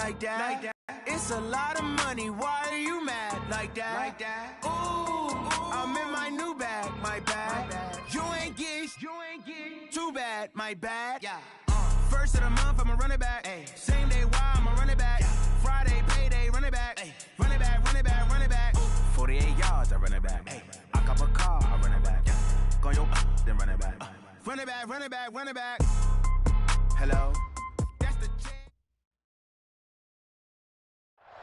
like that. It's a lot of money, why are you mad like that? Ooh, I'm in my new bag, my bad. You ain't get too bad, my bad. First of the month, I'ma run it back. Same day, why I'ma run it back. Friday, payday, run it back. Run it back, run it back, run it back. 48 yards, I run it back. I cop a car, I run it back. Go yo, then run it back. Run it back, run it back, run it back. Hello? That's the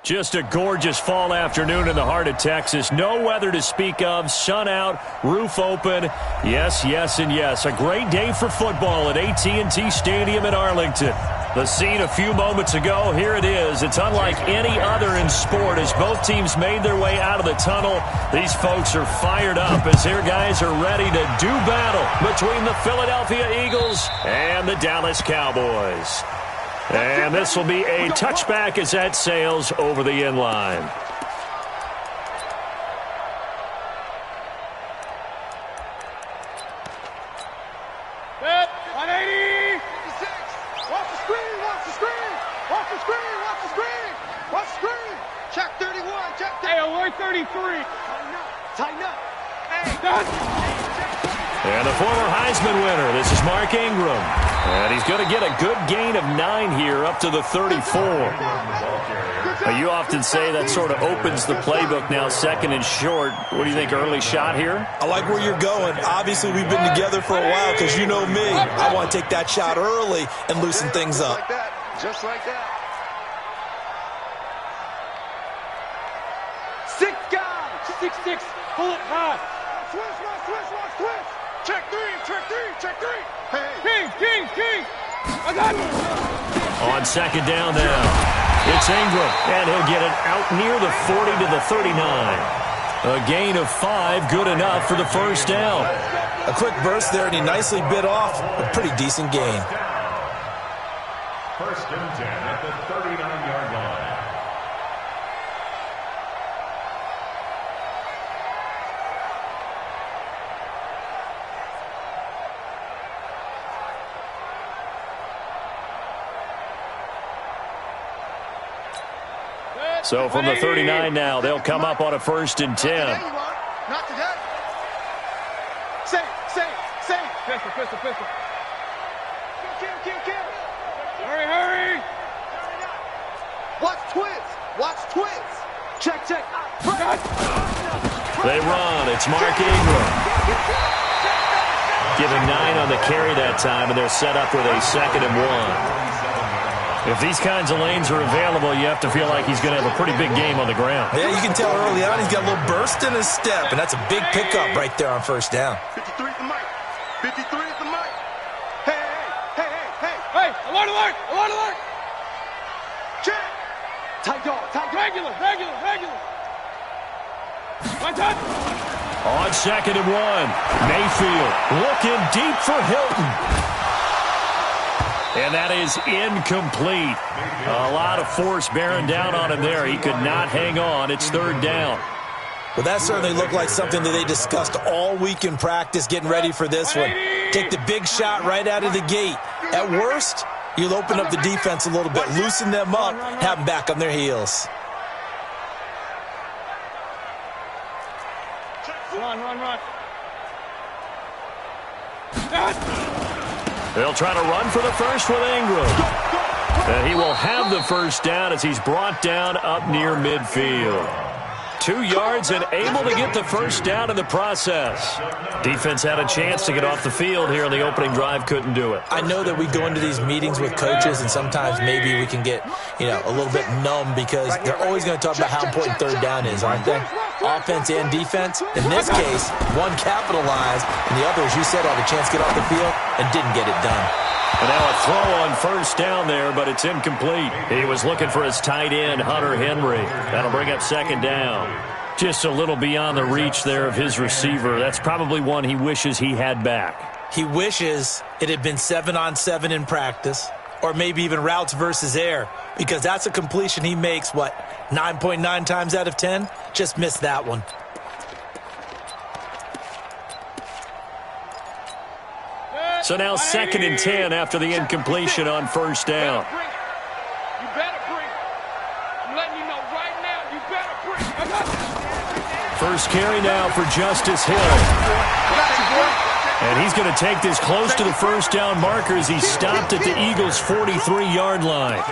Just a gorgeous fall afternoon in the heart of Texas. No weather to speak of. Sun out, roof open. Yes, yes, and yes. A great day for football at AT&T Stadium in Arlington. The scene a few moments ago, here it is. It's unlike any other in sport as both teams made their way out of the tunnel. These folks are fired up as their guys are ready to do battle between the Philadelphia Eagles and the Dallas Cowboys. And this will be a touchback as that sails over the end line. Set, 180. 56. Watch the screen, watch the screen. Watch the screen, watch the screen. Watch the screen. Check 31, check 30. Hey, alert 33. Tighten up. Hey, and the former Heisman winner, this is Mark Ingram. And he's going to get a good gain of 9 here up to the 34. You often say that sort of opens the playbook now, second and short. What do you think, early shot here? I like where you're going. Obviously, we've been together for a while because you know me. I want to take that shot early and loosen things up. Just like that. 6 guys. 6-6. Pull it high. Switch, watch, switch. Check 3, check 3, check 3. Hey. King. I got it. On second down now, it's Ingram, and he'll get it out near the 40 to the 39. A gain of 5, good enough for the first down. A quick burst there, and he nicely bit off a pretty decent gain. First and 10 at the 39-yard line. So from the 39 now, they'll come up on a first and 10. Not today. Say. Pistol. Kill. Hurry. Watch twins. Check. They run. It's Mark Ingram. Giving 9 on the carry that time, and they're set up with a second and 1. If these kinds of lanes are available, you have to feel like he's going to have a pretty big game on the ground. Yeah, you can tell early on he's got a little burst in his step, and that's a big pickup right there on first down. 53 is the mic. 53 is the mic. Hey, alert. Check. Tight dog. Regular. One touch. On second and 1, Mayfield looking deep for Hilton. And that is incomplete. A lot of force bearing down on him there. He could not hang on. It's third down. Well, that certainly looked like something that they discussed all week in practice, getting ready for this one. Take the big shot right out of the gate. At worst, you'll open up the defense a little bit, loosen them up, have them back on their heels. Run. They'll try to run for the first with Ingram. And he will have the first down as he's brought down up near midfield. 2 yards and able to get the first down in the process. Defense had a chance to get off the field here in the opening drive, couldn't do it. I know that we go into these meetings with coaches, and sometimes maybe we can get, a little bit numb because they're always going to talk about how important third down is, aren't they? Offense and defense. In this case, one capitalized, and the other, as you said, had a chance to get off the field and didn't get it done. And now a throw on first down there, but it's incomplete. He was looking for his tight end, Hunter Henry. That'll bring up second down. Just a little beyond the reach there of his receiver. That's probably one he wishes he had back. He wishes it had been 7-on-7 in practice, or maybe even routes versus air, because that's a completion he makes, 9.9 times out of 10? Just missed that one. So now second and 10 after the incompletion on first down. You better bring First carry now for Justice Hill. And he's going to take this close to the first down marker as he stopped at the Eagles' 43-yard line.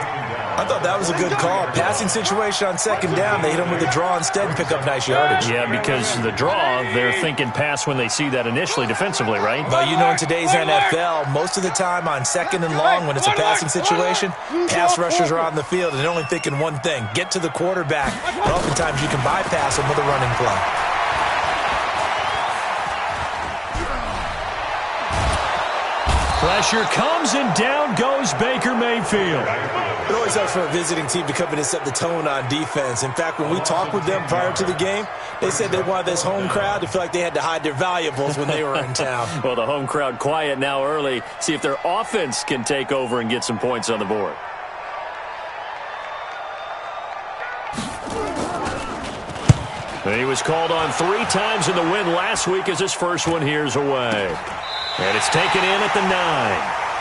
I thought that was a good call. Passing situation on second down. They hit him with the draw instead and pick up nice yardage. Yeah, because the draw, they're thinking pass when they see that initially defensively, right? But you know, in today's NFL, most of the time on second and long, when it's a passing situation, pass rushers are on the field and they're only thinking one thing, get to the quarterback. But oftentimes you can bypass them with a running play. Pressure comes, and down goes Baker Mayfield. It always helps for a visiting team to come in and set the tone on defense. In fact, when we talked with them prior to the game, they said they wanted this home crowd to feel like they had to hide their valuables when they were in town. Well, the home crowd quiet now early. See if their offense can take over and get some points on the board. He was called on 3 times in the win last week as his first one here's away. And it's taken in at the 9.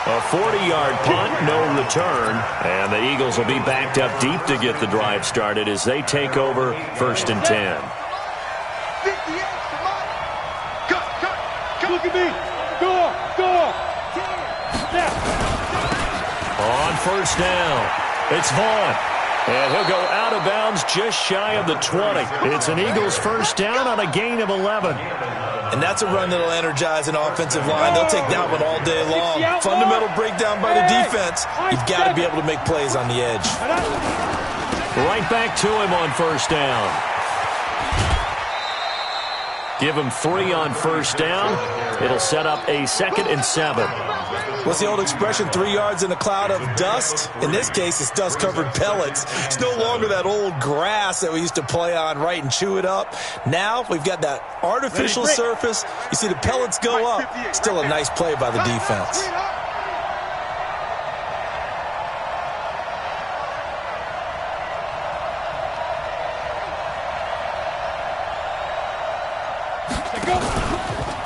A 40-yard punt, no return. And the Eagles will be backed up deep to get the drive started as they take over 1st and 10. Look at me. Go. On 1st down, it's Vaughn. And he'll go out of bounds just shy of the 20. It's an Eagles first down on a gain of 11. And that's a run that'll energize an offensive line. They'll take that one all day long. Fundamental breakdown by the defense. You've got to be able to make plays on the edge. Right back to him on 1st down. Give him 3 on 1st down. It'll set up a 2nd and 7. What's the old expression, 3 yards in a cloud of dust? In this case, it's dust-covered pellets. It's no longer that old grass that we used to play on, right, and chew it up. Now we've got that artificial surface. You see the pellets go up. Still a nice play by the defense.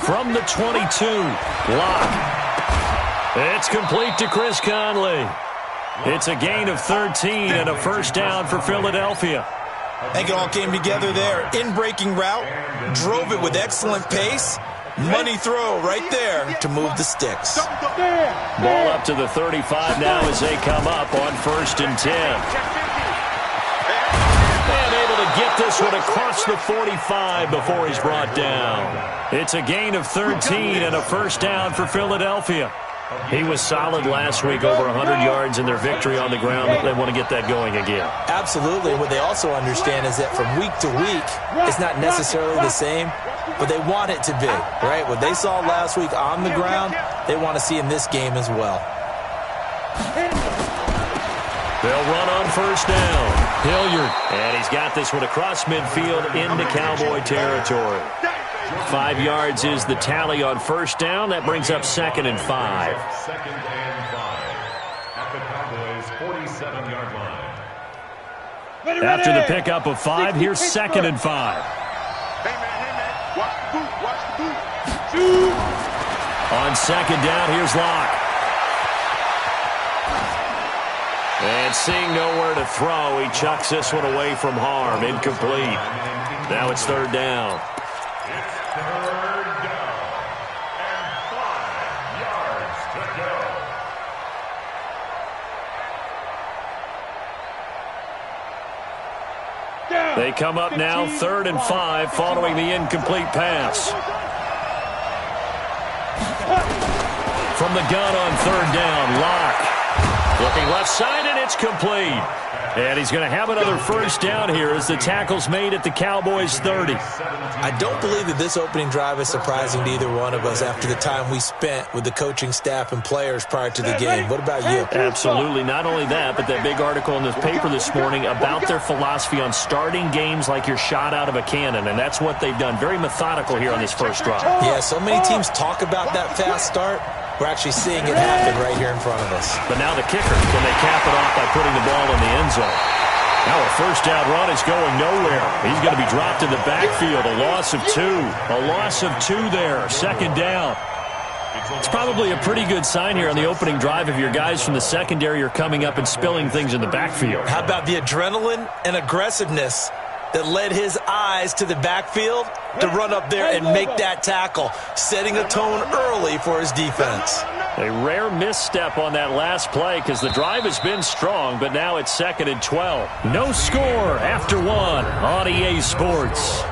From the 22, Locke. It's complete to Chris Conley. It's a gain of 13 and a first down for Philadelphia. I think it all came together there. In-breaking route, drove it with excellent pace. Money throw right there to move the sticks. Ball up to the 35 now as they come up on 1st and 10. And able to get this one across the 45 before he's brought down. It's a gain of 13 and a first down for Philadelphia. He was solid last week, over 100 yards in their victory on the ground. They want to get that going again. Absolutely. What they also understand is that from week to week, it's not necessarily the same, but they want it to be, right? What they saw last week on the ground, they want to see in this game as well. They'll run on 1st down. Hilliard. And he's got this one across midfield into Cowboy territory. 5 yards is the tally on 1st down. That brings up 2nd and 5. 2nd and 5 at the Cowboys' 47-yard line. After the pickup of 5, here's 2nd and 5. Hey, man. Watch the boot. Shoot. On 2nd down, here's Locke. And seeing nowhere to throw, he chucks this one away from harm. Incomplete. Now it's 3rd down. It's 3rd down and 5 yards to go. They come up now 3rd and 5 following the incomplete pass. From the gun on 3rd down, Locke. Looking left side, and it's complete. And he's going to have another first down here as the tackle's made at the Cowboys' 30. I don't believe that this opening drive is surprising to either one of us after the time we spent with the coaching staff and players prior to the game. What about you? Absolutely. Not only that, but that big article in the paper this morning about their philosophy on starting games like you're shot out of a cannon, and that's what they've done. Very methodical here on this first drive. Yeah, so many teams talk about that fast start. We're actually seeing it happen right here in front of us. But now the kicker, can they cap it off by putting the ball in the end zone? Now a first down run is going nowhere. He's going to be dropped in the backfield. A loss of 2. A loss of 2 there. 2nd down. It's probably a pretty good sign here on the opening drive if your guys from the secondary are coming up and spilling things in the backfield. How about the adrenaline and aggressiveness that led his eyes to the backfield to run up there and make that tackle, setting a tone early for his defense. A rare misstep on that last play because the drive has been strong, but now it's 2nd and 12. No score after 1 on EA Sports.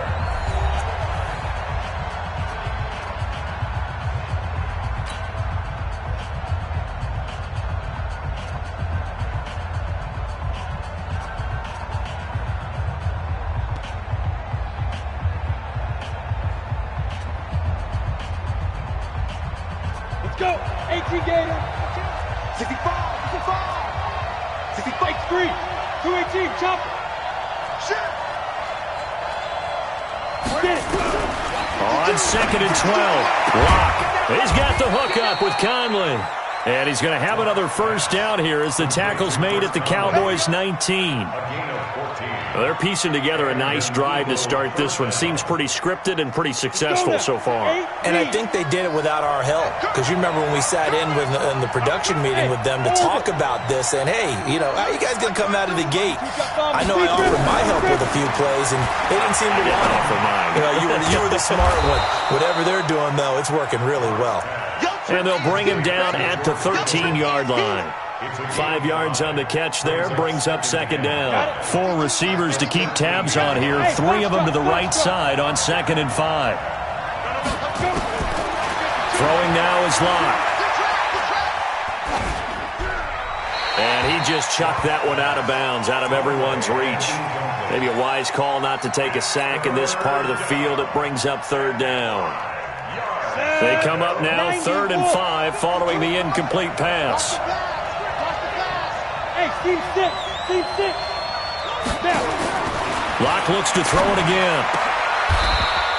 Go! 18 Gator! 65! 65! 65! 3! 218! Chop! Shit! Get it! On 2nd and 12. Block. He's got the hook up with Conley. And he's going to have another first down here as the tackle's made at the Cowboys 19. Well, they're piecing together a nice drive to start this one. Seems pretty scripted and pretty successful so far. And I think they did it without our help. Because you remember when we sat in the production meeting with them to talk about this, and hey, you know, how are you guys going to come out of the gate? I know I offered my help with a few plays, and they didn't seem to want it. Mine. You know, you were the smart one. Whatever they're doing, though, it's working really well. And they'll bring him down at the 13-yard line. 5 yards on the catch there, brings up 2nd down. 4 receivers to keep tabs on here, 3 of them to the right side on 2nd and 5. Throwing now is Locke. And he just chucked that one out of bounds, out of everyone's reach. Maybe a wise call not to take a sack in this part of the field. It brings up 3rd down. They come up now 3rd and 5 following the incomplete pass. Hey, Steve 6! Steve 6! Locke looks to throw it again.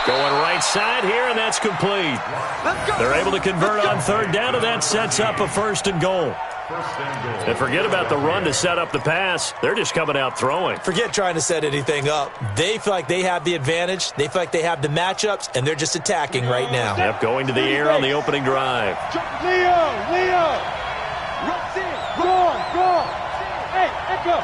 Going right side here, and that's complete. They're able to convert on 3rd down, and that sets up a 1st and goal. And forget about the run to set up the pass. They're just coming out throwing. Forget trying to set anything up. They feel like they have the advantage. They feel like they have the matchups, and they're just attacking right now. Yep, going to the air on the opening drive. Leo! Go on! Hey, Echo!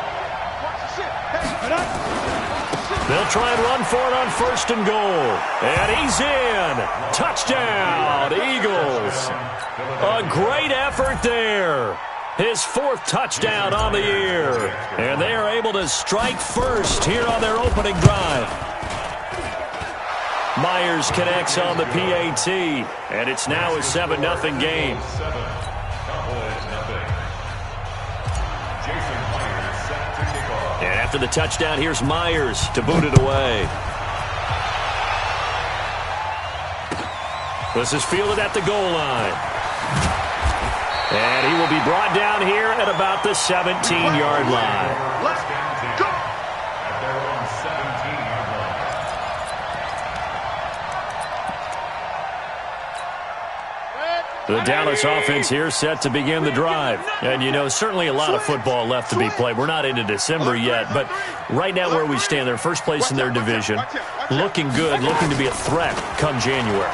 They'll try and run for it on 1st and goal. And he's in. Touchdown, Eagles. A great effort there. His 4th touchdown on the year. And they are able to strike first here on their opening drive. Myers connects on the PAT. And it's now a 7-0 game. And after the touchdown, here's Myers to boot it away. This is fielded at the goal line. And he will be brought down here at about the 17-yard line. Let's go! At their own 17-yard line. The Dallas offense here set to begin the drive. And, you know, certainly a lot of football left to be played. We're not into December yet, but right now where we stand, they're first place in their division. Looking good, looking to be a threat come January.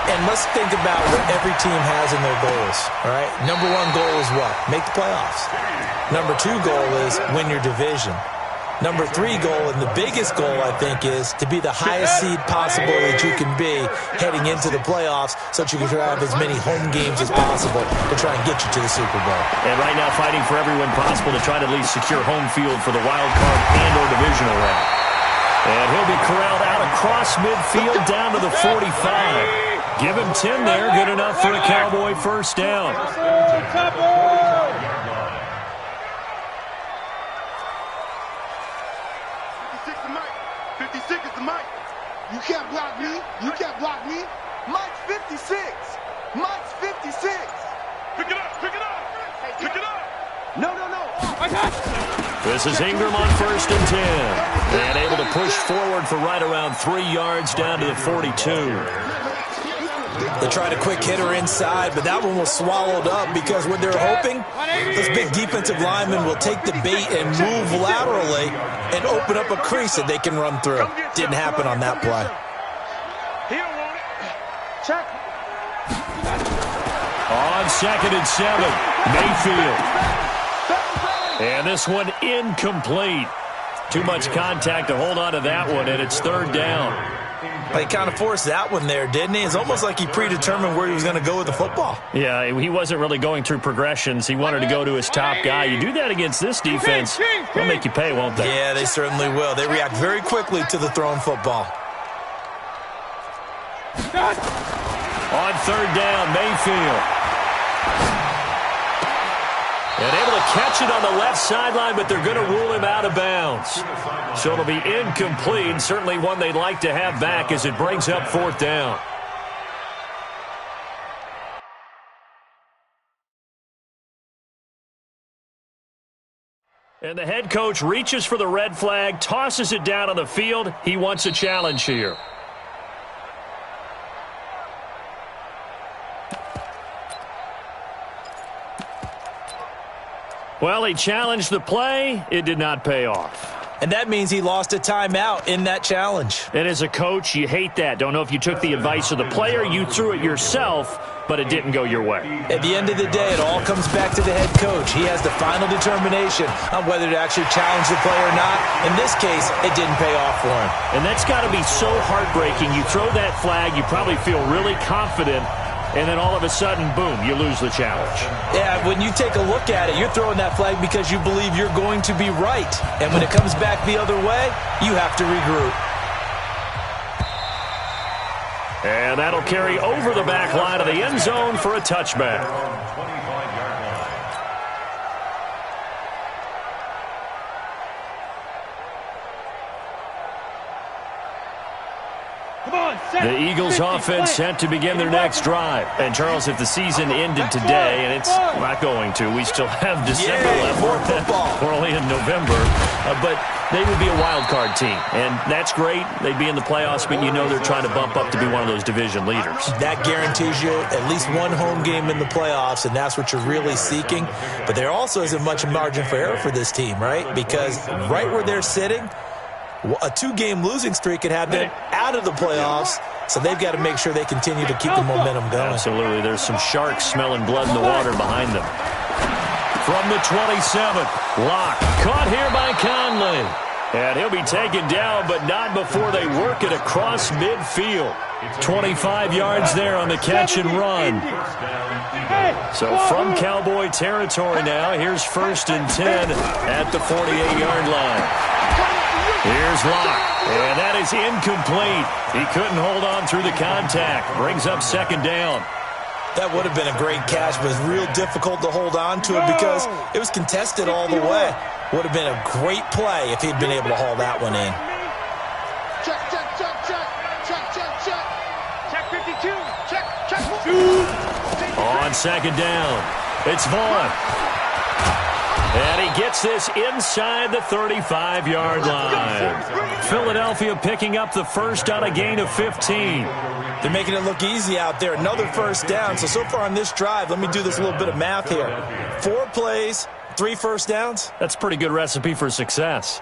And let's think about what every team has in their goals, all right? Number 1 goal is what? Make the playoffs. Number 2 goal is win your division. Number 3 goal, and the biggest goal, I think, is to be the highest seed possible that you can be heading into the playoffs so that you can have as many home games as possible to try and get you to the Super Bowl. And right now fighting for everyone possible to try to at least secure home field for the wild card and or divisional round. And he'll be corralled out across midfield down to the 45. Give him 10 there, good enough for a Cowboy first down. 56 is the mic. You can't block me. You can't block me. Mike's 56. Mike's 56. Pick it up. Pick it up. Pick it up. No. I got it. This is Ingram on 1st and 10. And able to push forward for right around 3 yards down to the 42. They tried a quick hitter inside, but that one was swallowed up because what they're hoping, those big defensive linemen will take the bait and move laterally and open up a crease that they can run through. Didn't happen on that play. Check. On 2nd and 7, Mayfield. And this one incomplete. Too much contact to hold on to that one, and it's third down. He kind of forced that one there, didn't he? It's almost like he predetermined where he was going to go with the football. Yeah, he wasn't really going through progressions. He wanted to go to his top guy. You do that against this defense, they'll make you pay, won't they? Yeah, they certainly will. They react very quickly to the thrown football. On third down, Mayfield. And able to catch it on the left sideline, but they're going to rule him out of bounds. So it'll be incomplete. Certainly one they'd like to have back as it brings up fourth down. And the head coach reaches for the red flag, tosses it down on the field. He wants a challenge here. Well, he challenged the play. It did not pay off. And that means he lost a timeout in that challenge. And as a coach, you hate that. Don't know if you took the advice of the player, you threw it yourself, but it didn't go your way. At the end of the day, it all comes back to the head coach. He has the final determination on whether to actually challenge the play or not. In this case, it didn't pay off for him. And that's got to be so heartbreaking. You throw that flag, you probably feel really confident, and then all of a sudden, boom, you lose the challenge. Yeah, when you take a look at it, you're throwing that flag because you believe you're going to be right. And when it comes back the other way, you have to regroup. And that'll carry over the back line of the end zone for a touchback. The Eagles offense set to begin their next drive. And, Charles, if the season ended today, and it's not going to, we still have December left. More football. We're only in November. But they would be a wild card team. And that's great. They'd be in the playoffs, but you know they're trying to bump up to be one of those division leaders. That guarantees you at least one home game in the playoffs, and that's what you're really seeking. But there also isn't much margin for error for this team, right? Because right where they're sitting, a two-game losing streak could have them out of the playoffs, so they've got to make sure they continue to keep the momentum going. Absolutely. There's some sharks smelling blood in the water behind them. From the 27th, Locke caught here by Conley. And he'll be taken down, but not before they work it across midfield. 25 yards there on the catch and run. So from Cowboy territory now, here's 1st and 10 at the 48-yard line. Here's Locke, and that is incomplete. He couldn't hold on through the contact. Brings up 2nd down. That would have been a great catch, but it's real difficult to hold on to it because it was contested all the way. Would have been a great play if he'd been able to haul that one in. Check, check, check, check, check, check, check. Check 52, check, check. On 2nd down, it's Vaughn. And he gets this inside the 35-yard line. Philadelphia picking up the first on a gain of 15. They're making it look easy out there. Another 1st down. So far on this drive, let me do this little bit of math here. 4 plays, 3 first downs. That's a pretty good recipe for success.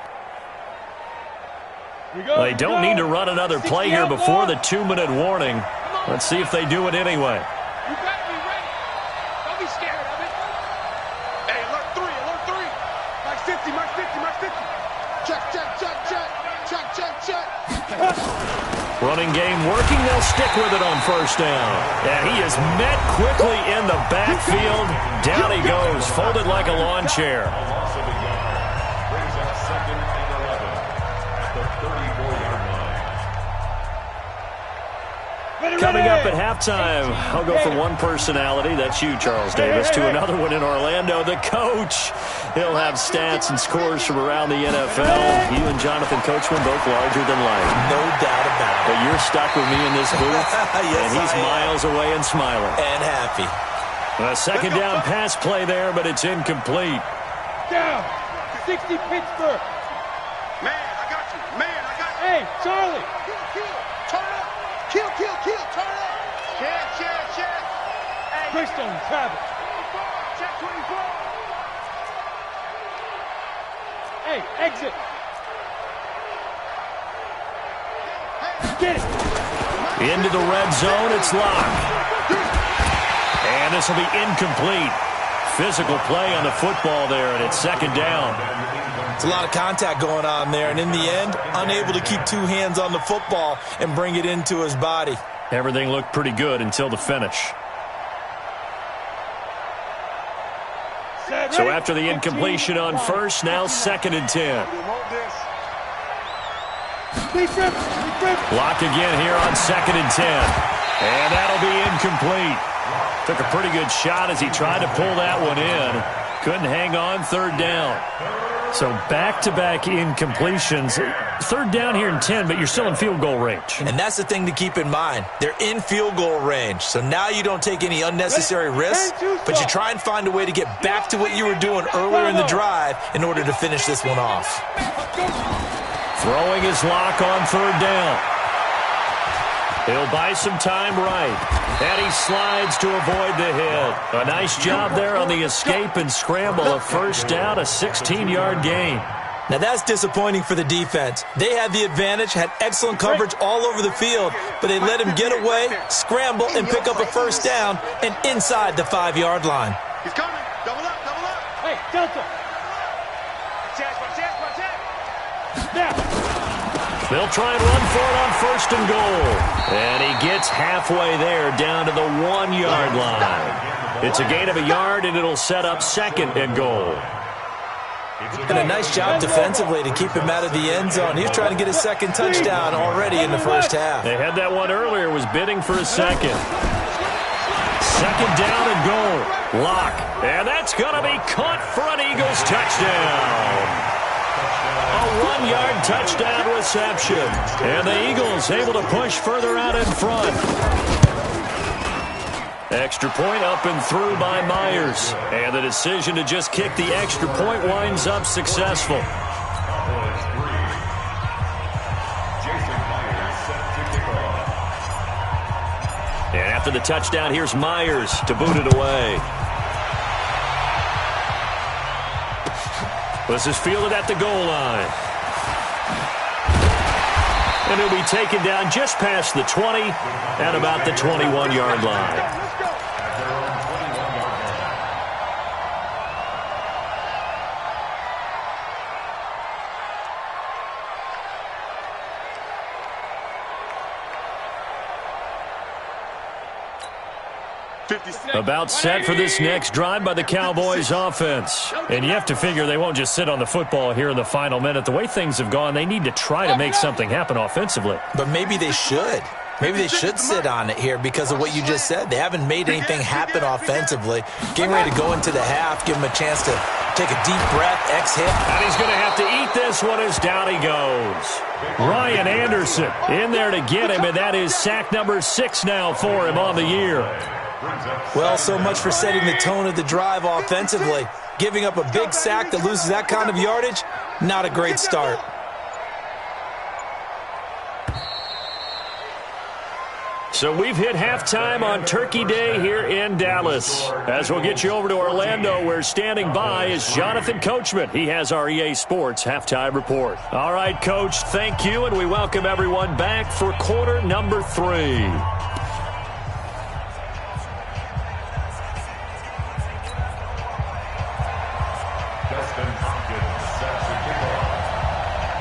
They don't need to run another play here before the 2-minute warning. Let's see if they do it anyway. You got to be ready. Don't be scared of it. Hey, alert 3, alert 3. Mark 50, mark 50, mark 50. Check, check, check, check. Check, check, check. Running game working. They'll stick with it on 1st down. And he is met quickly in the backfield. Down he goes, folded like a lawn chair. Brings up 2nd and 11 at the 34-yard line. Coming up at halftime, I'll go from one personality, that's you, Charles Davis, to another one in Orlando, the coach. He'll have stats and scores from around the NFL. You and Jonathan Coachman both larger than life. No doubt about it. But you're stuck with me in this booth, Yes, and he's miles away and smiling. And happy. A 2nd down pass play there, but it's incomplete. Down. 60 Pittsburgh. Man, I got you. Man, I got you. Hey, Charlie. Kill. Turn up. Kill, kill, kill. Turn up. Check, check, check. Hey. Christian, Travis. Check 24. Hey, exit. Get it. Into the red zone, it's Locke. And this will be incomplete. Physical play on the football there, and it's 2nd down. It's a lot of contact going on there, and in the end, unable to keep two hands on the football and bring it into his body. Everything looked pretty good until the finish. So after the incompletion on first, now 2nd and 10. Block again here on 2nd and 10. And that'll be incomplete. Took a pretty good shot as he tried to pull that one in. Couldn't hang on, 3rd down. So back-to-back incompletions. 3rd down here in 10, but you're still in field goal range. And that's the thing to keep in mind. They're in field goal range. So now you don't take any unnecessary risks, but you try and find a way to get back to what you were doing earlier in the drive in order to finish this one off. Throwing his lock on 3rd down. He'll buy some time right. And he slides to avoid the hit. A nice job there on the escape and scramble. A 1st down, a 16-yard gain. Now that's disappointing for the defense. They had the advantage, had excellent coverage all over the field, but they let him get away, scramble, and pick up a 1st down and inside the 5-yard line. He's coming. Double up, double up. Hey, Delta. They'll try and run for it on 1st and goal. And he gets halfway there down to the 1-yard line. It's a gain of a yard, and it'll set up 2nd and goal. And a nice job defensively to keep him out of the end zone. He's trying to get his 2nd touchdown already in the 1st half. They had that one earlier, was bidding for a 2nd. 2nd down and goal. Lock. And that's going to be caught for an Eagles touchdown. A 1-yard touchdown reception. And the Eagles able to push further out in front. Extra point up and through by Myers. And the decision to just kick the extra point winds up successful. And after the touchdown, here's Myers to boot it away. This is fielded at the goal line. And he'll be taken down just past the 20 at about the 21-yard line. About set for this next drive by the Cowboys offense. And you have to figure they won't just sit on the football here in the final minute. The way things have gone, they need to try to make something happen offensively. But maybe they should. Maybe they should sit on it here because of what you just said. They haven't made anything happen offensively. Getting ready to go into the half, give them a chance to take a deep breath, exhale. And he's going to have to eat this one as down he goes. Ryan Anderson in there to get him, and that is sack number 6 now for him on the year. Well, so much for setting the tone of the drive offensively. Giving up a big sack that loses that kind of yardage, not a great start. So we've hit halftime on Turkey Day here in Dallas. As we'll get you over to Orlando, where standing by is Jonathan Coachman. He has our EA Sports halftime report. All right, Coach, thank you, and we welcome everyone back for quarter number 3.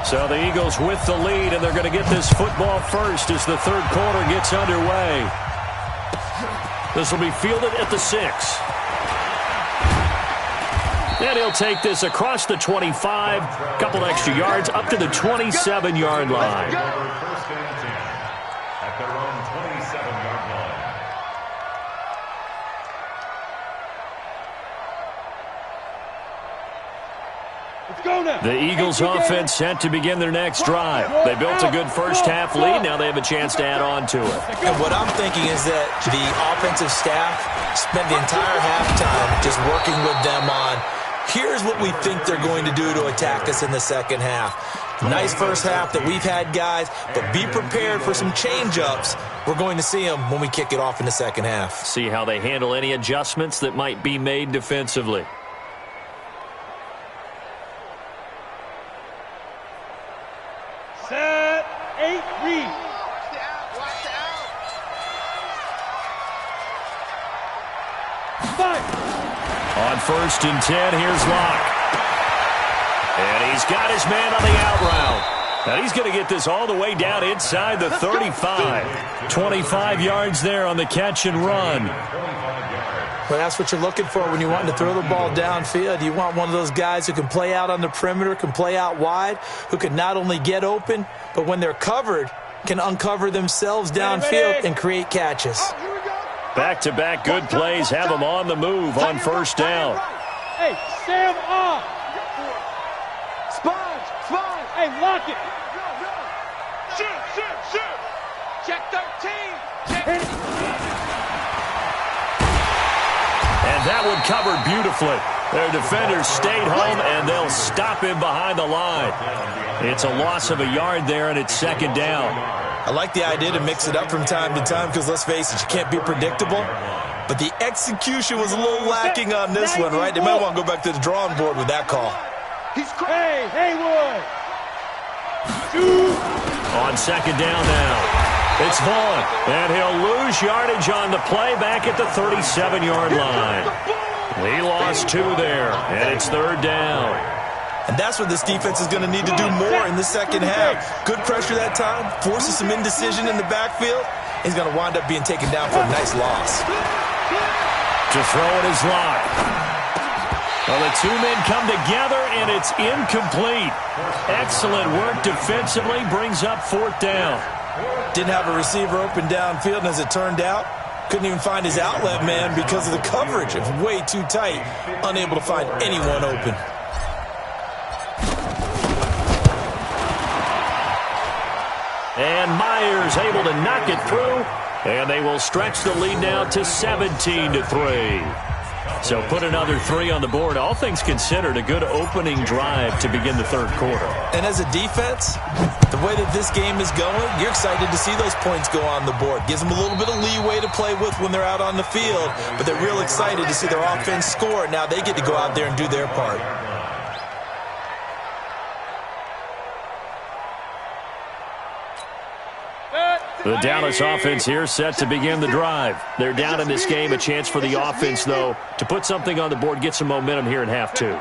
So the Eagles with the lead, and they're going to get this football first as the 3rd quarter gets underway. This will be fielded at the 6. And he'll take this across the 25, couple extra yards, up to the 27-yard line. First and 10 at their own 27-yard line. The Eagles offense set to begin their next drive. They built a good first half lead. Now they have a chance to add on to it. And what I'm thinking is that the offensive staff spent the entire halftime just working with them on, here's what we think they're going to do to attack us in the second half. Nice first half that we've had, guys, but be prepared for some change-ups. We're going to see them when we kick it off in the second half. See how they handle any adjustments that might be made defensively. Set, 8, read. On 1st and 10, here's Locke. And he's got his man on the out route. And he's going to get this all the way down inside the 35. 25 yards there on the catch and run. Well, that's what you're looking for when you want to throw the ball downfield. You want one of those guys who can play out on the perimeter, can play out wide, who can not only get open, but when they're covered, can uncover themselves downfield and create catches. Back-to-back good plays have them on the move on first down. Hey, Sam off. Sponge. Hey, lock it. Shoot. Check 13. And that one covered beautifully. Their defenders stayed home, and they'll stop him behind the line. It's a loss of a yard there, and it's second down. I like the idea to mix it up from time to time because, let's face it, you can't be predictable. But the execution was a little lacking on this one, right? They might want to go back to the drawing board with that call. Hey, Haywood. On second down now, it's Vaughn, and he'll lose yardage on the play back at the 37-yard line. He lost 2 there, and it's third down. And that's what this defense is going to need to do more in the second half. Good pressure that time, forces some indecision in the backfield. He's going to wind up being taken down for a nice loss. To throw it is Locke. Well, the two men come together, and it's incomplete. Excellent work defensively, brings up fourth down. Didn't have a receiver open downfield, and as it turned out, couldn't even find his outlet man because of the coverage. It was way too tight, unable to find anyone open. And Myers able to knock it through, and they will stretch the lead now to 17-3. So put another 3 on the board. All things considered, a good opening drive to begin the third quarter. And as a defense, the way that this game is going, you're excited to see those points go on the board. Gives them a little bit of leeway to play with when they're out on the field, but they're real excited to see their offense score. Now they get to go out there and do their part. The Dallas offense here set to begin the drive. They're down in this game. A chance for the offense, though, to put something on the board, get some momentum here in half 2.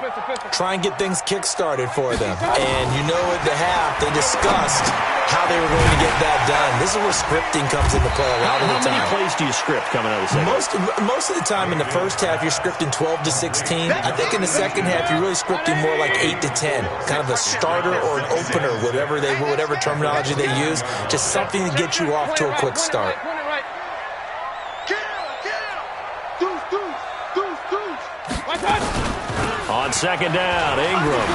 Try and get things kick-started for them. And you know at the half, they discussed how they were going to get that done. This is where scripting comes into play a lot of the time. How many plays do you script coming out of the second? Most of the time in the first half, you're scripting 12 to 16. I think in the second half, you're really scripting more like 8 to 10. Kind of a starter or an opener, whatever terminology they use. Just something to get you off to a quick start. On second down, Ingram.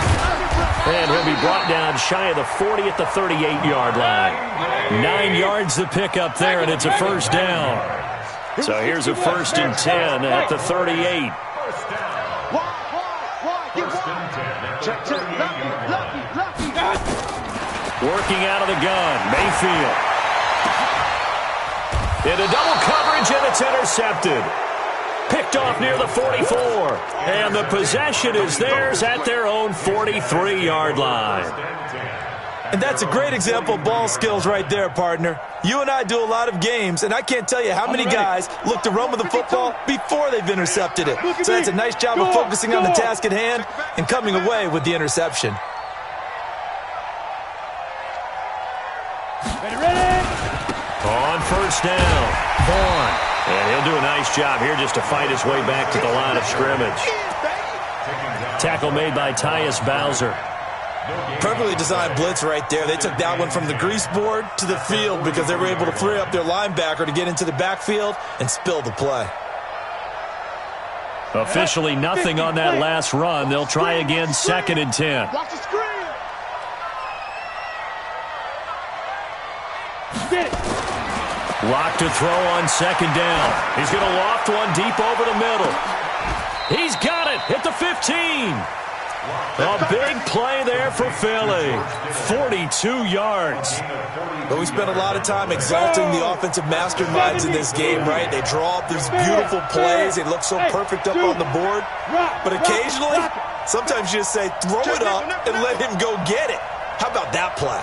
And he'll be brought down shy of the 40 at the 38-yard line. 9 yards to pick up there, and it's a first down. So here's a 1st and 10 at the 38. Working out of the gun, Mayfield. Into double coverage, and it's intercepted. Picked off near the 44. And the possession is theirs at their own 43-yard line. And that's a great example of ball skills right there, partner. You and I do a lot of games, and I can't tell you how many guys look to run with the football before they've intercepted it. So that's a nice job of focusing on the task at hand and coming away with the interception. On first down, Vaughn. And he'll do a nice job here just to fight his way back to the line of scrimmage. Tackle made by Tyus Bowser. Perfectly designed blitz right there. They took that one from the grease board to the field because they were able to free up their linebacker to get into the backfield and spill the play. Officially nothing on that last run. They'll try again, 2nd and 10. Watch the screen. Lock to throw on 2nd down. He's going to loft one deep over the middle. He's got it at the 15. A big play there for Philly. 42 yards. But we spent a lot of time exalting the offensive masterminds in this game, right? They draw up these beautiful plays. They look so perfect up on the board. But occasionally, sometimes you just say, throw it up and let him go get it. How about that play?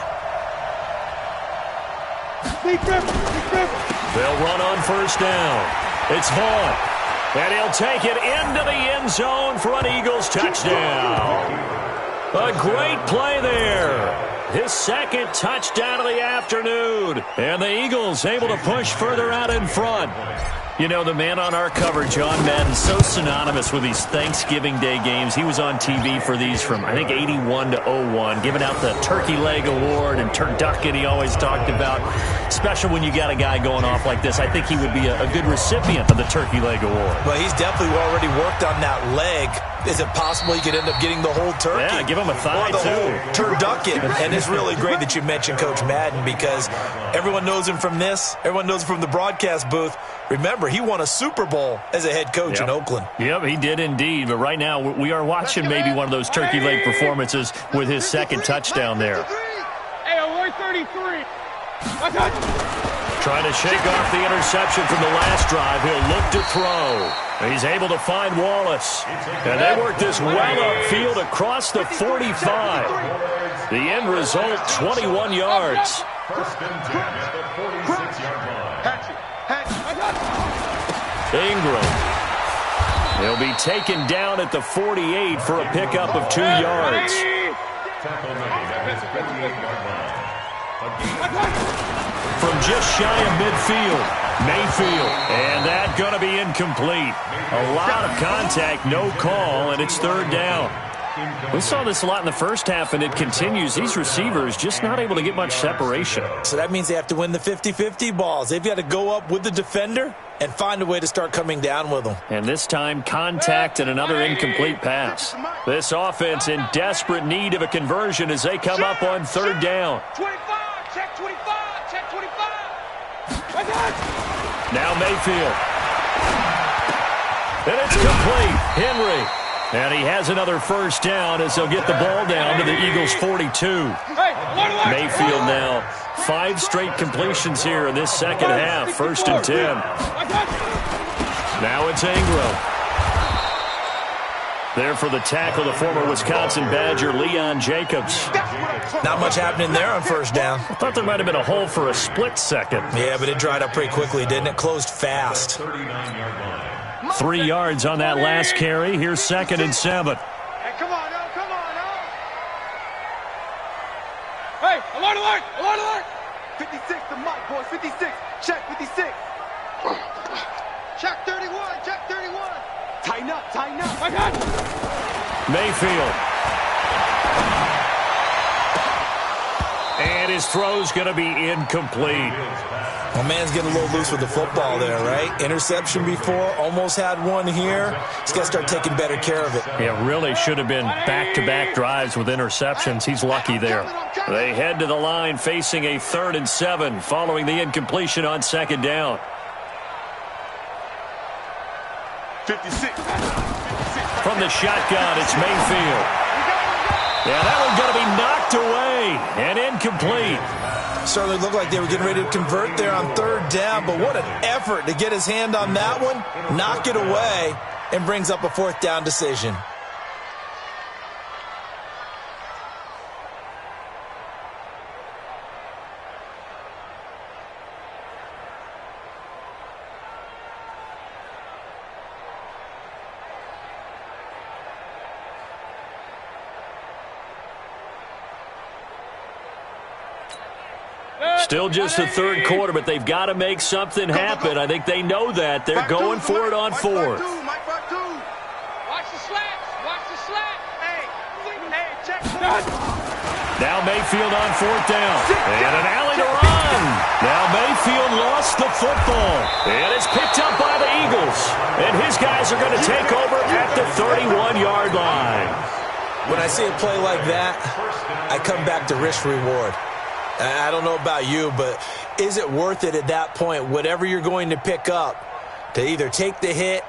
They'll run on first down. It's Vaughn. And he'll take it into the end zone for an Eagles touchdown. A great play there. His second touchdown of the afternoon. And the Eagles able to push further out in front. You know, the man on our cover, John Madden, so synonymous with these Thanksgiving Day games. He was on TV for these from, I think, 81 to 01, giving out the Turkey Leg Award and turducken he always talked about. Special when you got a guy going off like this. I think he would be a good recipient of the Turkey Leg Award. Well, he's definitely already worked on that leg. Is it possible he could end up getting the whole turkey? Yeah, give him a thigh, or the whole turducken. And it's really great that you mentioned Coach Madden because everyone knows him from this. Everyone knows him from the broadcast booth. Remember, he won a Super Bowl as a head coach in Oakland. Yep, he did indeed. But right now, we are watching maybe one of those turkey leg performances with his second touchdown there. Hey, 33. Trying to shake off the interception from the last drive. He'll look to throw. He's able to find Wallace. And they work this well upfield across the 45. The end result, 21 yards. First and 10 at the 46-yard line. Ingram. He'll be taken down at the 48 for a pickup of 2 yards. Tackle made at his 58-yard line. From just shy of midfield, Mayfield. And that going to be incomplete. A lot of contact, no call, and it's third down. We saw this a lot in the first half, and it continues. These receivers just not able to get much separation. So that means they have to win the 50-50 balls. They've got to go up with the defender and find a way to start coming down with them. And this time, contact and another incomplete pass. This offense in desperate need of a conversion as they come up on third down. 25, check 25, check 25. Now Mayfield. And it's complete. Henry. And he has another first down as they'll get the ball down to the Eagles' 42. Mayfield now 5 straight completions here in this second half. First and 10. Now it's Ingram. There for the tackle, the former Wisconsin Badger, Leon Jacobs. Not much happening there on first down. I thought there might have been a hole for a split second. Yeah, but it dried up pretty quickly, didn't it? Closed fast. 39-yard line. 3 yards on that last carry. Here's second and 7. Hey, come on, now, come on, now. Hey, alert, alert, alert, alert. 56, the mic, boys, 56. Check 56. Check 31, check 31. Tighten up, tighten up. I got you. Mayfield. And his throw's going to be incomplete. Well, man's getting a little loose with the football there, right? Interception before, almost had one here. He's got to start taking better care of it. Yeah, really should have been back-to-back drives with interceptions. He's lucky there. They head to the line facing a 3rd and 7 following the incompletion on second down. 56. From the shotgun, it's Mayfield. Yeah, that one's going to be knocked away and incomplete. Certainly looked like they were getting ready to convert there on third down, but what an effort to get his hand on that one, knock it away, and brings up a 4th down decision. Still just the third quarter, but they've got to make something happen. I think they know that. They're going for it on 4th. Watch the slats. Watch the slats. Hey, check. Now Mayfield on 4th down. And an alley to run. Now Mayfield lost the football. And it's picked up by the Eagles. And his guys are going to take over at the 31-yard line. When I see a play like that, I come back to risk-reward. I don't know about you, but is it worth it at that point, whatever you're going to pick up, to either take the hit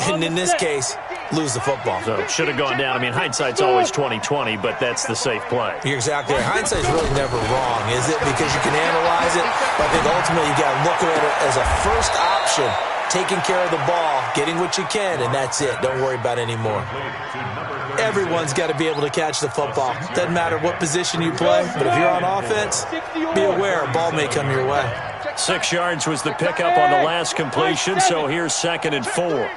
and, in this case, lose the football? So it should have gone down. I mean, hindsight's always 20/20, but that's the safe play. You're exactly right. Hindsight's really never wrong, is it? Because you can analyze it, but I think ultimately you got to look at it as a first option, taking care of the ball, getting what you can, and that's it. Don't worry about any more. Everyone's got to be able to catch the football. Doesn't matter what position you play, but if you're on offense, be aware a ball may come your way. 6 yards was the pickup on the last completion, so here's 2nd and 4.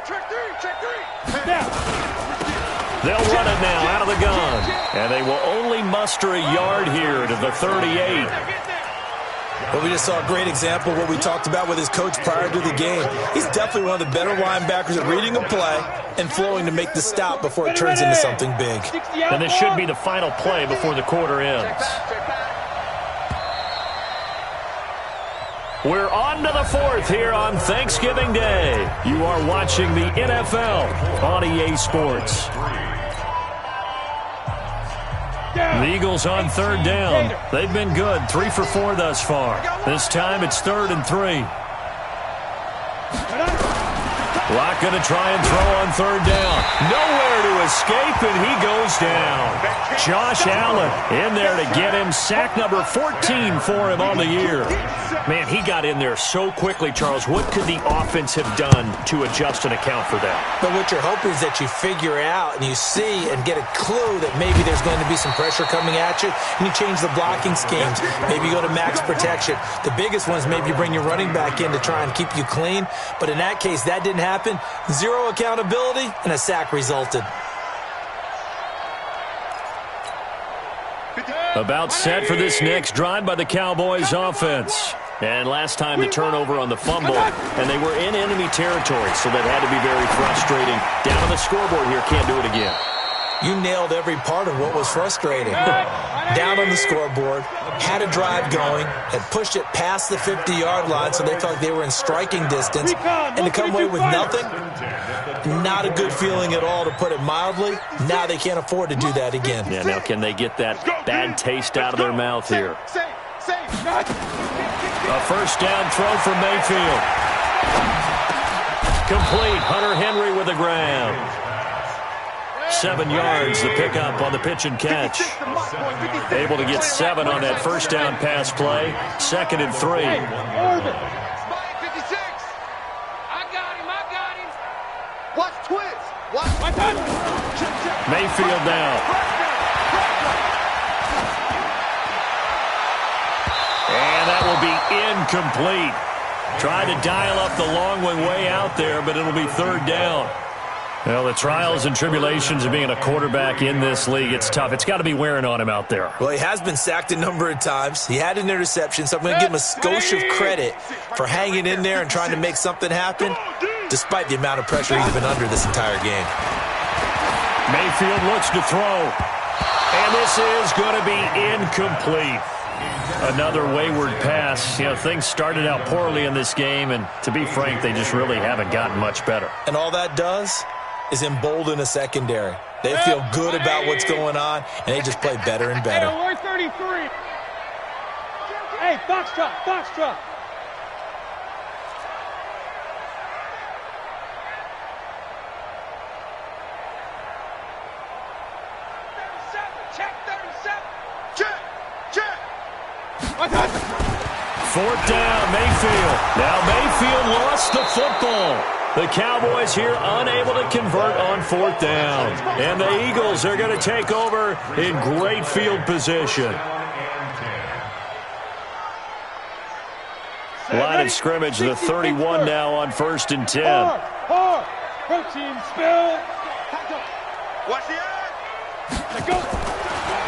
They'll run it now out of the gun. And they will only muster a yard here to the 38. Well, we just saw a great example of what we talked about with his coach prior to the game. He's definitely one of the better linebackers at reading a play and flowing to make the stop before it turns into something big. And this should be the final play before the quarter ends. We're on to the fourth here on Thanksgiving Day. You are watching the NFL on EA Sports. The Eagles on third down. They've been good, 3 for 4 thus far. This time it's 3rd and 3. Locke going to try and throw on third down. Nowhere to escape, and he goes down. Josh Allen in there to get him. Sack number 14 for him on the year. Man, he got in there so quickly, Charles. What could the offense have done to adjust and account for that? But what you're hoping is that you figure out and you see and get a clue that maybe there's going to be some pressure coming at you, and you change the blocking schemes. Maybe you go to max protection. The biggest one is maybe you bring your running back in to try and keep you clean. But in that case, that didn't happen. Zero accountability, and a sack resulted. About set for this next drive by the Cowboys offense. And last time the turnover on the fumble, and they were in enemy territory, so that had to be very frustrating. Down on the scoreboard here, can't do it again. You nailed every part of what was frustrating. Down on the scoreboard, had a drive going, had pushed it past the 50-yard line so they felt like they were in striking distance, and to come away with nothing, not a good feeling at all, to put it mildly. Now they can't afford to do that again. Yeah, now can they get that bad taste out of their mouth here? A first down throw for Mayfield. Complete. Hunter Henry with the grab. 7 yards, the pickup on the pitch and catch. Able to get 7 on that first down pass play. 2nd and 3. Mayfield now. And that will be incomplete. Tried to dial up the long one way out there, but it'll be 3rd down. Well, the trials and tribulations of being a quarterback in this league, it's tough. It's got to be wearing on him out there. Well, he has been sacked a number of times. He had an interception, so I'm going to give him a skosh of credit for hanging in there and trying to make something happen, despite the amount of pressure he's been under this entire game. Mayfield looks to throw, and this is going to be incomplete. Another wayward pass. You know, things started out poorly in this game, and to be frank, they just really haven't gotten much better. And all that does is embolden a secondary. They feel good about what's going on, and they just play better and better. Hey, 33. Hey, Foxtrot. 37, check 37. Check. 4th down, Mayfield. Now Mayfield lost the football. The Cowboys here unable to convert on 4th down. And the Eagles are going to take over in great field position. Line of scrimmage, the 31 now on 1st and 10. Hard. Protein spill. Watch the eye. Go.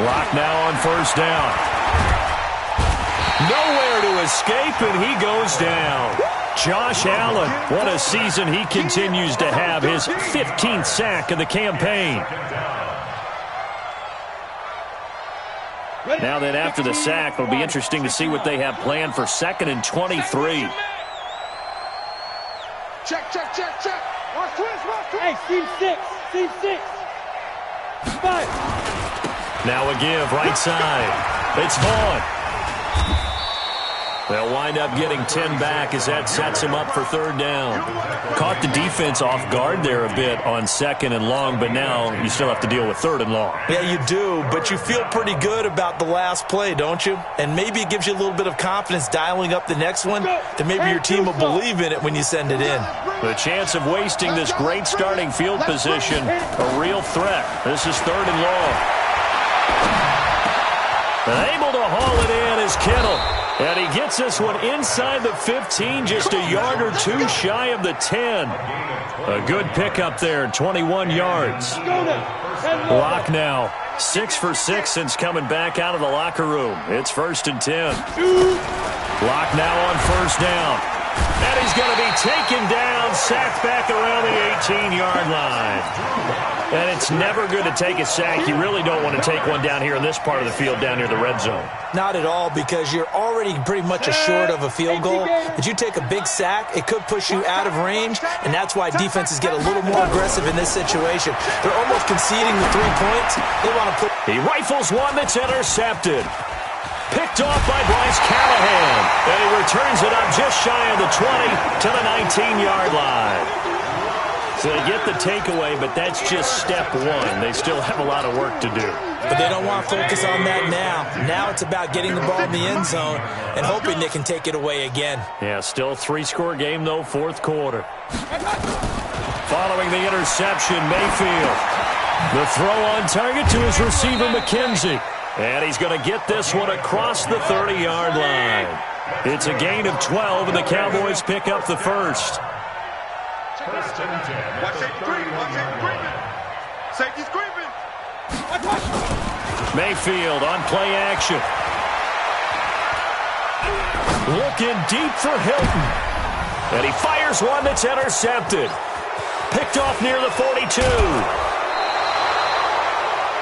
Lock now on 1st down. Nowhere to escape, and he goes down. Josh Allen, what a season he continues to have. His 15th sack of the campaign. Now then, after the sack, it'll be interesting to see what they have planned for 2nd and 23. Check. Watch twist. Hey, Steve 6. 5. Now a give, right side. It's Vaughn. They'll wind up getting 10 back as that sets him up for 3rd down. Caught the defense off guard there a bit on 2nd and long, but now you still have to deal with 3rd and long. Yeah, you do, but you feel pretty good about the last play, don't you? And maybe it gives you a little bit of confidence dialing up the next one, that maybe your team will believe in it when you send it in. The chance of wasting this great starting field position, a real threat. This is 3rd and long. Able to haul it in is Kittle. And he gets this one inside the 15, just a yard or 2 shy of the 10. A good pickup there, 21 yards. Lock now. 6 for 6 since coming back out of the locker room. It's 1st and 10. Lock now on 1st down. And he's going to be taken down, sacked back around the 18-yard line. And it's never good to take a sack. You really don't want to take one down here in this part of the field, down near the red zone. Not at all, because you're already pretty much assured of a field goal. But you take a big sack, it could push you out of range, and that's why defenses get a little more aggressive in this situation. They're almost conceding the 3 points. They want to put... He rifles one that's intercepted. Picked off by Bryce Callahan. And he returns it up just shy of the 20 to the 19-yard line. So they get the takeaway, but that's just step one. They still have a lot of work to do. But they don't want to focus on that now. Now it's about getting the ball in the end zone and hoping they can take it away again. Yeah, still 3-score game, though, 4th quarter. Following the interception, Mayfield. The throw on target to his receiver, McKenzie. And he's going to get this one across the 30-yard line. It's a gain of 12, and the Cowboys pick up the first. Watch safety creeping. Watch safety creeping. Safety's creeping. Watch. Mayfield on play action. Looking deep for Hilton. And he fires one that's intercepted. Picked off near the 42.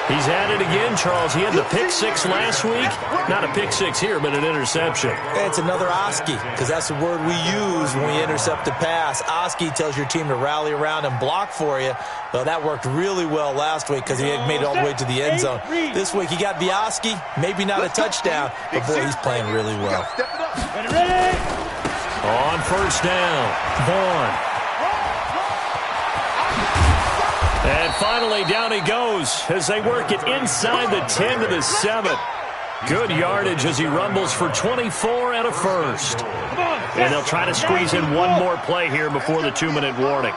He's at it again, Charles. He had the pick 6 last week. Not a pick 6 here, but an interception. It's another Oski, because that's the word we use when we intercept a pass. Oski tells your team to rally around and block for you. Well, that worked really well last week because he had made it all the way to the end zone. This week he got the Oski, maybe not a touchdown, but boy, he's playing really well. On 1st down, Vaughn. And finally, down he goes as they work it inside the 10 to the 7. Good yardage as he rumbles for 24 and a first. And they'll try to squeeze in one more play here before the 2-minute warning.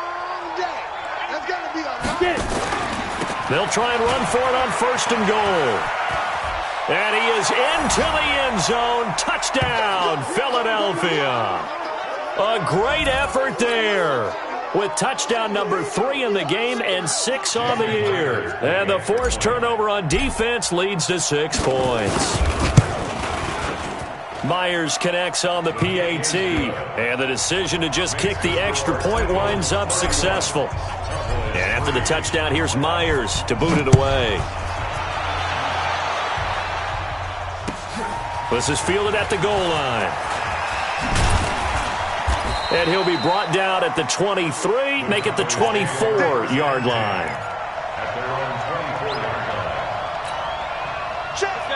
They'll try and run for it on 1st and goal. And he is into the end zone. Touchdown, Philadelphia. A great effort there, with touchdown number 3 in the game and 6 on the year. And the forced turnover on defense leads to 6 points. Myers connects on the PAT, and the decision to just kick the extra point winds up successful. And after the touchdown, here's Myers to boot it away. This is fielded at the goal line. And he'll be brought down at the 23, make it the 24-yard line.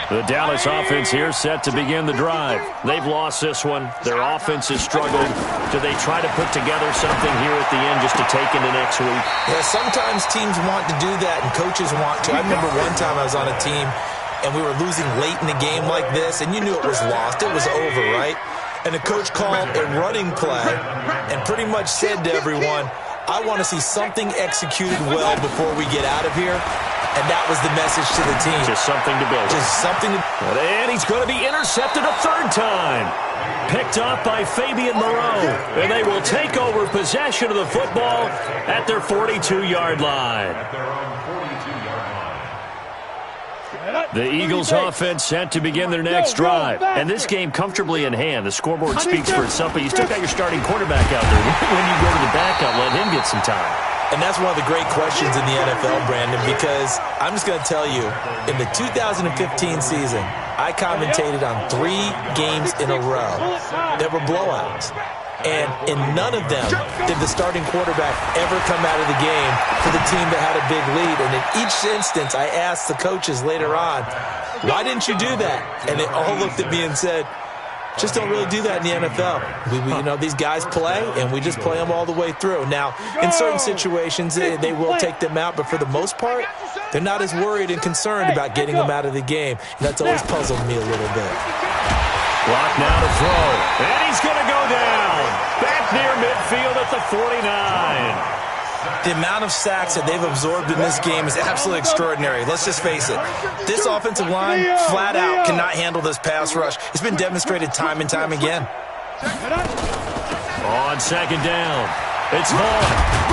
The Dallas offense here set to begin the drive. They've lost this one. Their offense has struggled. Do they try to put together something here at the end just to take into next week? Yeah, sometimes teams want to do that and coaches want to. I remember one time I was on a team and we were losing late in the game like this, and you knew it was lost. It was over, right? And the coach called a running play and pretty much said to everyone, I want to see something executed well before we get out of here. And that was the message to the team. Just something to build. Just something to... And he's going to be intercepted a 3rd time. Picked off by Fabian Moreau. And they will take over possession of the football at their 42-yard line. The Eagles offense set to begin their next drive. And this game comfortably in hand. The scoreboard speaks for itself, but you still got your starting quarterback out there. When you go to the backup, let him get some time. And that's one of the great questions in the NFL, Brandon, because I'm just going to tell you, in the 2015 season, I commentated on 3 games in a row that were blowouts. And in none of them did the starting quarterback ever come out of the game for the team that had a big lead. And in each instance, I asked the coaches later on, why didn't you do that? And they all looked at me and said, just don't really do that in the NFL. These guys play, and we just play them all the way through. Now, in certain situations, they will take them out, but for the most part, they're not as worried and concerned about getting them out of the game. And that's always puzzled me a little bit. Clock now to throw. And he's going to go down. Back near midfield at the 49. The amount of sacks that they've absorbed in this game is absolutely extraordinary. Let's just face it. This offensive line, flat out, cannot handle this pass rush. It's been demonstrated time and time again. On 2nd down, it's Vaughn.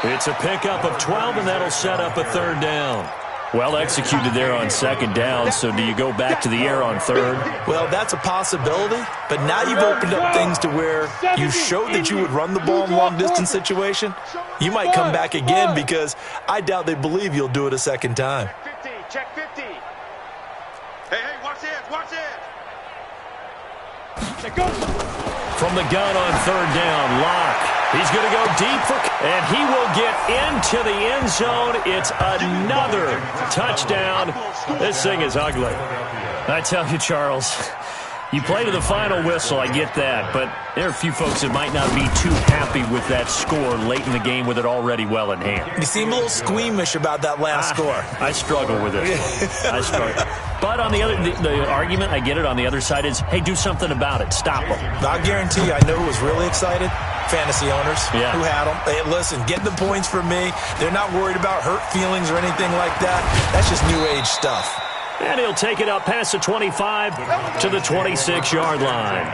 It's a pickup of 12, and that'll set up a third down. Well executed there on second down, so do you go back to the air on third? Well, that's a possibility, but now you've opened up things to where you showed that you would run the ball in long-distance situation. You might come back again because I doubt they believe you'll do it a second time. Check 50. Hey, watch this, watch this. Go. From the gun on third down, Locke. He's going to go deep and he will get into the end zone. It's another touchdown. This thing is ugly. I tell you, Charles, you play to the final whistle, I get that, but there are a few folks that might not be too happy with that score late in the game with it already well in hand. You seem a little squeamish about that last score. I struggle with it. I struggle. But on the argument, I get it, on the other side is, hey, do something about it. Stop them. I guarantee you, I know who was really excited. Fantasy owners who had them. Hey, listen, get the points from me. They're not worried about hurt feelings or anything like that. That's just new age stuff. And he'll take it up past the 25 to the 26-yard line.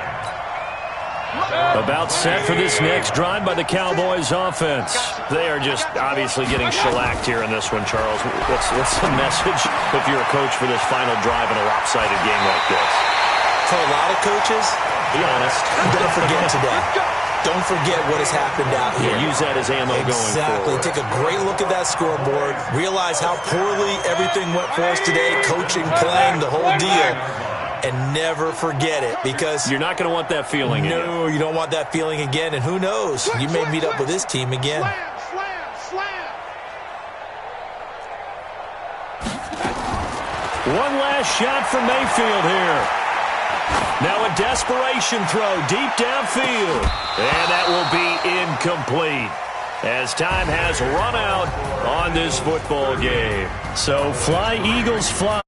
About set for this next drive by the Cowboys offense. They are just obviously getting shellacked here in this one, Charles. What's the message if you're a coach for this final drive in a lopsided game like this? For a lot of coaches, be honest, don't forget today. Don't forget what has happened out here. Use that as ammo going forward. Take a great look at that scoreboard. Realize how poorly everything went for us today. Coaching, playing, the whole deal. And never forget it, because you're not going to want that feeling again. No, you don't want that feeling again. And who knows? You may meet up with this team again. One last shot from Mayfield here. Now a desperation throw deep downfield. And that will be incomplete, as time has run out on this football game. So fly, Eagles, fly.